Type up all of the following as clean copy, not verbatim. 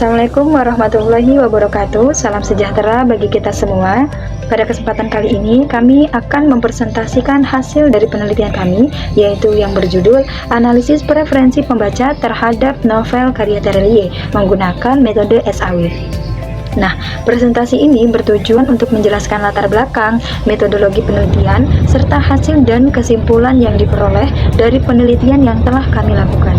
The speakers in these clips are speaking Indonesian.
Assalamualaikum warahmatullahi wabarakatuh. Salam sejahtera bagi kita semua. Pada kesempatan kali ini kami akan mempresentasikan hasil dari penelitian kami, yaitu yang berjudul Analisis Preferensi Pembaca Terhadap Novel karya Terelie menggunakan metode SAW. Nah, presentasi ini bertujuan untuk menjelaskan latar belakang, metodologi penelitian, serta hasil dan kesimpulan yang diperoleh dari penelitian yang telah kami lakukan.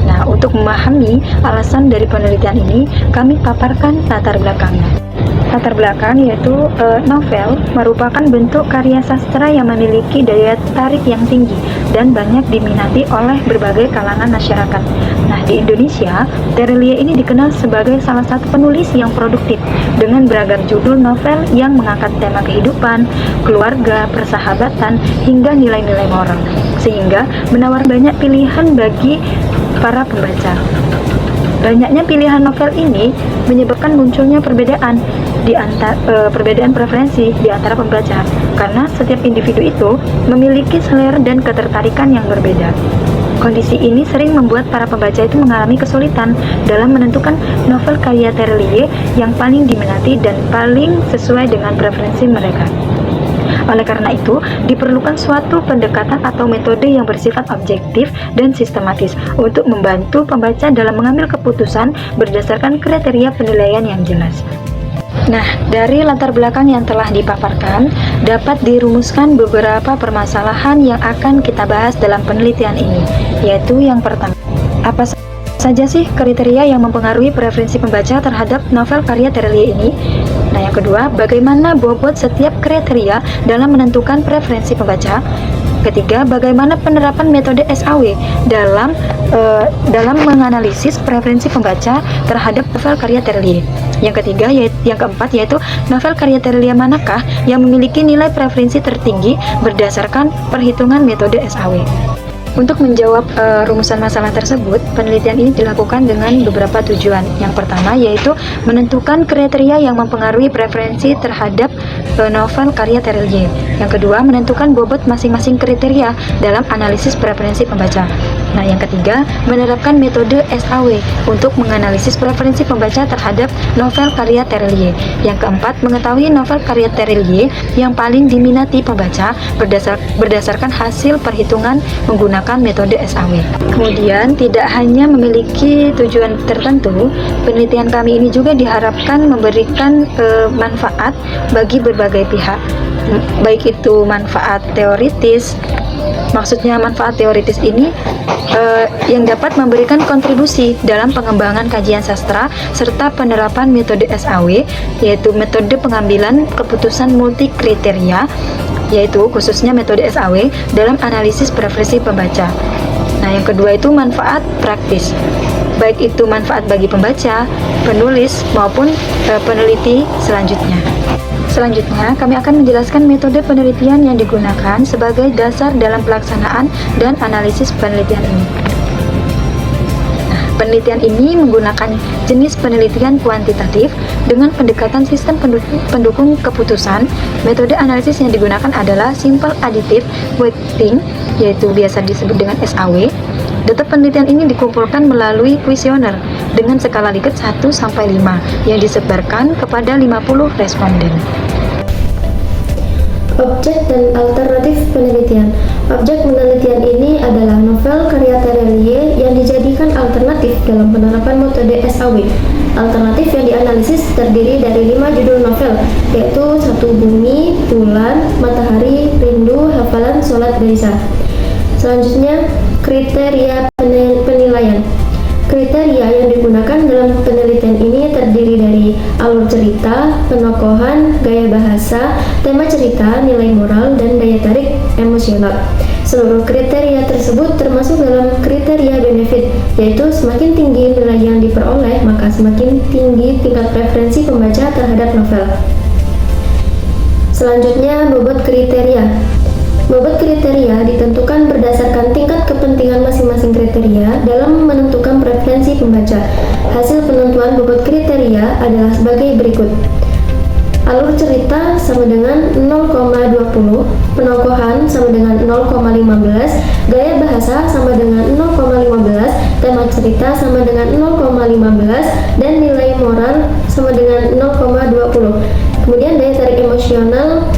Nah, untuk memahami alasan dari penelitian ini, kami paparkan latar belakangnya. Latar belakang yaitu novel merupakan bentuk karya sastra yang memiliki daya tarik yang tinggi dan banyak diminati oleh berbagai kalangan masyarakat. Nah, di Indonesia, Terelie ini dikenal sebagai salah satu penulis yang produktif dengan beragam judul novel yang mengangkat tema kehidupan, keluarga, persahabatan, hingga nilai-nilai moral, sehingga menawar banyak pilihan bagi para pembaca. Banyaknya pilihan novel ini menyebabkan munculnya perbedaan preferensi di antara pembaca, karena setiap individu itu memiliki selera dan ketertarikan yang berbeda. Kondisi ini sering membuat para pembaca itu mengalami kesulitan dalam menentukan novel karya Terelie yang paling diminati dan paling sesuai dengan preferensi mereka. Oleh karena itu, diperlukan suatu pendekatan atau metode yang bersifat objektif dan sistematis untuk membantu pembaca dalam mengambil keputusan berdasarkan kriteria penilaian yang jelas. Nah, dari latar belakang yang telah dipaparkan, dapat dirumuskan beberapa permasalahan yang akan kita bahas dalam penelitian ini, yaitu yang pertama, apa saja sih kriteria yang mempengaruhi preferensi pembaca terhadap novel karya Terelie ini? Nah, yang kedua, bagaimana bobot setiap kriteria dalam menentukan preferensi pembaca? Ketiga, bagaimana penerapan metode SAW dalam menganalisis preferensi pembaca terhadap novel karya Terelie? Yang ketiga, yang keempat, yaitu novel karya Terelie manakah yang memiliki nilai preferensi tertinggi berdasarkan perhitungan metode SAW? Untuk menjawab rumusan masalah tersebut, penelitian ini dilakukan dengan beberapa tujuan. Yang pertama yaitu menentukan kriteria yang mempengaruhi preferensi terhadap novel karya Terelie. Yang kedua, menentukan bobot masing-masing kriteria dalam analisis preferensi pembaca. Nah, yang ketiga, menerapkan metode SAW untuk menganalisis preferensi pembaca terhadap novel karya Terelie. Yang keempat, mengetahui novel karya Terelie yang paling diminati pembaca berdasarkan hasil perhitungan menggunakan metode SAW. Kemudian, tidak hanya memiliki tujuan tertentu, penelitian kami ini juga diharapkan memberikan manfaat bagi berbagai pihak, baik itu manfaat teoritis. Maksudnya manfaat teoritis ini yang dapat memberikan kontribusi dalam pengembangan kajian sastra serta penerapan metode SAW, yaitu metode pengambilan keputusan multi kriteria, yaitu khususnya metode SAW dalam analisis preferensi pembaca. Nah, yang kedua itu manfaat praktis, baik itu manfaat bagi pembaca, penulis, maupun peneliti selanjutnya. Selanjutnya, kami akan menjelaskan metode penelitian yang digunakan sebagai dasar dalam pelaksanaan dan analisis penelitian ini. Nah, penelitian ini menggunakan jenis penelitian kuantitatif dengan pendekatan sistem pendukung keputusan. Metode analisis yang digunakan adalah Simple Additive Weighting, yaitu biasa disebut dengan SAW. Data penelitian ini dikumpulkan melalui kuesioner dengan skala Likert 1-5 yang disebarkan kepada 50 responden. Objek dan alternatif penelitian. Objek penelitian ini adalah novel karya Terelie yang dijadikan alternatif dalam penerapan metode SAW. Alternatif yang dianalisis terdiri dari 5 judul novel, yaitu Satu Bumi, Bulan, Matahari, Rindu, Hafalan, Sholat, Gelisah. Selanjutnya, kriteria penilaian. Kriteria yang digunakan dalam penelitian ini terdiri dari alur cerita, penokohan, gaya bahasa, tema cerita, nilai moral, dan daya tarik emosional. Seluruh kriteria tersebut termasuk dalam kriteria benefit, yaitu semakin tinggi nilai yang diperoleh, maka semakin tinggi tingkat preferensi pembaca terhadap novel. Selanjutnya, bobot kriteria. Bobot kriteria ditentukan berdasarkan tingkat kepentingan masing-masing kriteria dalam menentukan preferensi pembaca. Hasil penentuan bobot kriteria adalah sebagai berikut. alur cerita sama dengan 0,20, penokohan sama dengan 0,15, gaya bahasa sama dengan 0,15, tema cerita sama dengan 0,15, dan nilai moral sama dengan 0,20. Kemudian daya tarik emosional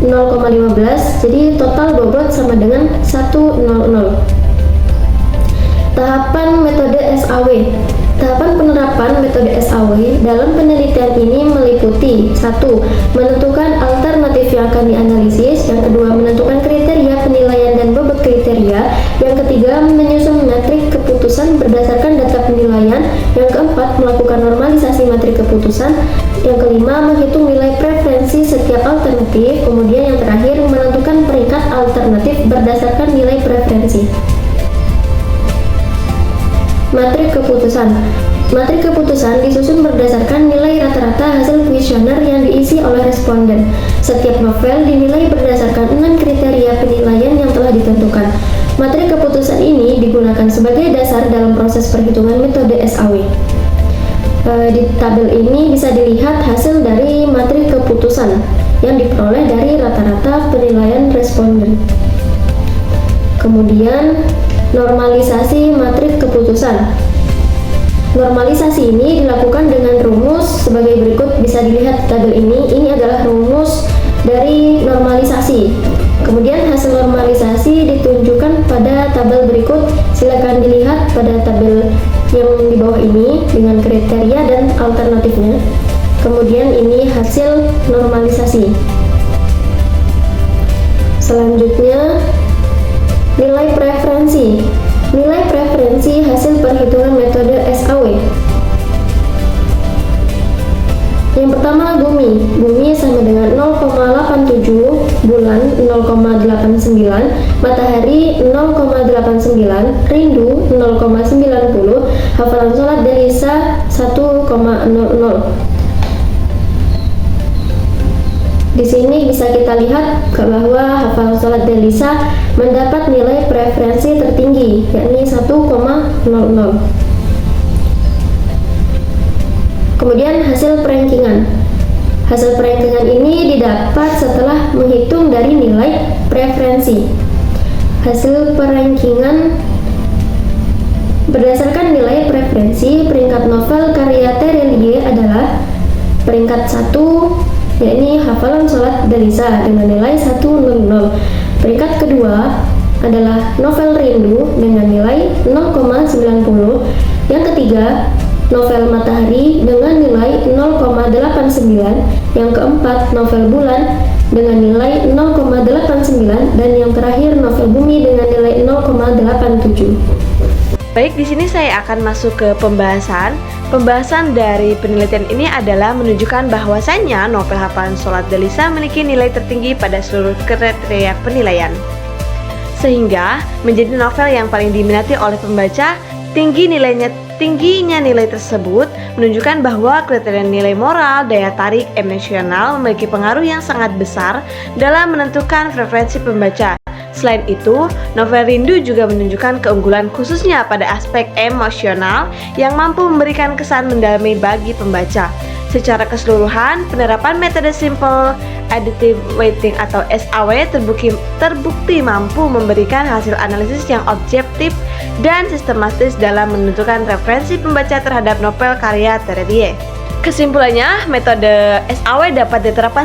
0,15, jadi total bobot sama dengan 100. Tahapan metode SAW. Tahapan penerapan metode SAW dalam penelitian ini meliputi 1. Menentukan alternatif yang akan dianalisis, yang kedua menentukan kriteria penilaian dan bobot kriteria, yang ketiga menyusun matrik keputusan berdasarkan data penilaian, yang keempat melakukan normalisasi matrik keputusan, yang kelima menghitung nilai preferensi setiap alternatif, kemudian yang terakhir menentukan peringkat alternatif berdasarkan nilai preferensi. Matrik keputusan. Matrik keputusan disusun berdasarkan nilai rata-rata hasil kuesioner yang diisi oleh responden. Setiap novel dinilai berdasarkan 6 kriteria penilaian yang telah ditentukan. Matrik keputusan ini digunakan sebagai dasar dalam proses perhitungan metode SAW. Di tabel ini bisa dilihat hasil dari matrik keputusan yang diperoleh dari rata-rata penilaian responden. Kemudian normalisasi matrik keputusan. Normalisasi ini dilakukan dengan rumus sebagai berikut, bisa dilihat di tabel ini. Ini adalah rumus dari normalisasi. Kemudian hasil normalisasi ditunjukkan pada tabel berikut. Silakan dilihat pada tabel yang di bawah ini dengan kriteria dan alternatifnya. Kemudian ini hasil normalisasi. Selanjutnya, nilai preferensi. Nilai preferensi hasil perhitungan metode SAW. Yang pertama, bumi. Bumi sama dengan 0,87, bulan 0,89, matahari 0,89, rindu 0,90, hafalan sholat dan Isa 1,00. Di sini bisa kita lihat bahwa hafalan sholat Delisa mendapat nilai preferensi tertinggi, yakni 1,00. Kemudian hasil perankingan. Hasil perankingan ini didapat setelah menghitung dari nilai preferensi. Hasil perankingan berdasarkan nilai preferensi, peringkat novel karya Terelie adalah peringkat 1, yakni hafalan sholat Delisa dengan nilai 100. Peringkat kedua adalah novel rindu dengan nilai 0,90. Yang ketiga, novel matahari dengan nilai 0,89. Yang keempat, novel bulan dengan nilai 0,89. Dan yang terakhir, novel bumi dengan nilai 0,87. Baik, di sini saya akan masuk ke pembahasan. Pembahasan dari penelitian ini adalah menunjukkan bahwasannya novel hafalan sholat Delisa memiliki nilai tertinggi pada seluruh kriteria penilaian, sehingga menjadi novel yang paling diminati oleh pembaca. Tingginya nilai tersebut menunjukkan bahwa kriteria nilai moral, daya tarik emosional memiliki pengaruh yang sangat besar dalam menentukan preferensi pembaca. Selain itu, novel rindu juga menunjukkan keunggulan khususnya pada aspek emosional yang mampu memberikan kesan mendalami bagi pembaca. Secara keseluruhan, penerapan metode Simple Additive Weighting atau SAW terbukti mampu memberikan hasil analisis yang objektif dan sistematis dalam menentukan referensi pembaca terhadap novel karya Terelie. Kesimpulannya, metode SAW dapat diterapkan